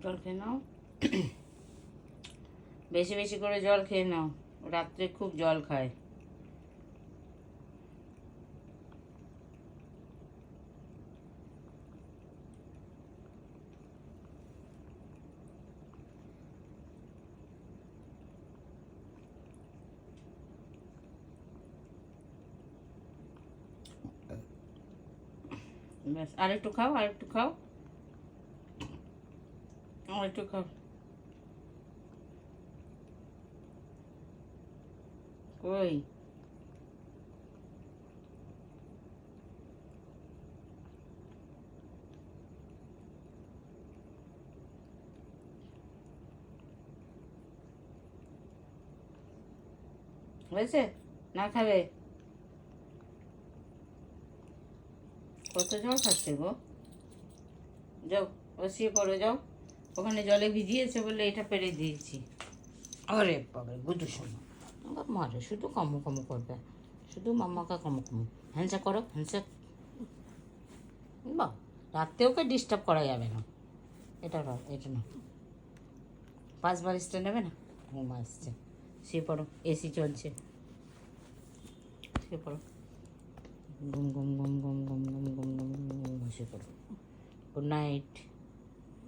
জল খেয়ে নাও, বেশি বেশি করে জল খেয়ে নাও, রাত্রে খুব জল খায়। ব্যাস, আরেকটু খাও, আরেকটু খাও, আরেকটু খাও। কই হয়েছে? না খাবে? কত জল খাচ্ছে গো। যাও, বসিয়ে পড়ো, যাও। ওখানে জলে ভিজিয়েছে বলে এটা পেরে দিয়েছি। আরে বাবা, বুঝু শোনো, মারে শুধু কমো কমো করবে, শুধু মাম্মাকে কমো কমো। হ্যান্ডশেক করো, হ্যান্ডশেক। বা, রাত্রে ওকে ডিস্টার্ব করা যাবে না। এটা না, এটা না, 5 বার স্টে নেবে না। ঘুম আসছে, শুয়ে পড়ো, এসি চলছে, শুয়ে পড়ো। ঘুম ঘুম ঘুম ঘুম ঘুম ঘুম ঘুম ঘুম ঘুম, শুয়ে পড়ো। Good night.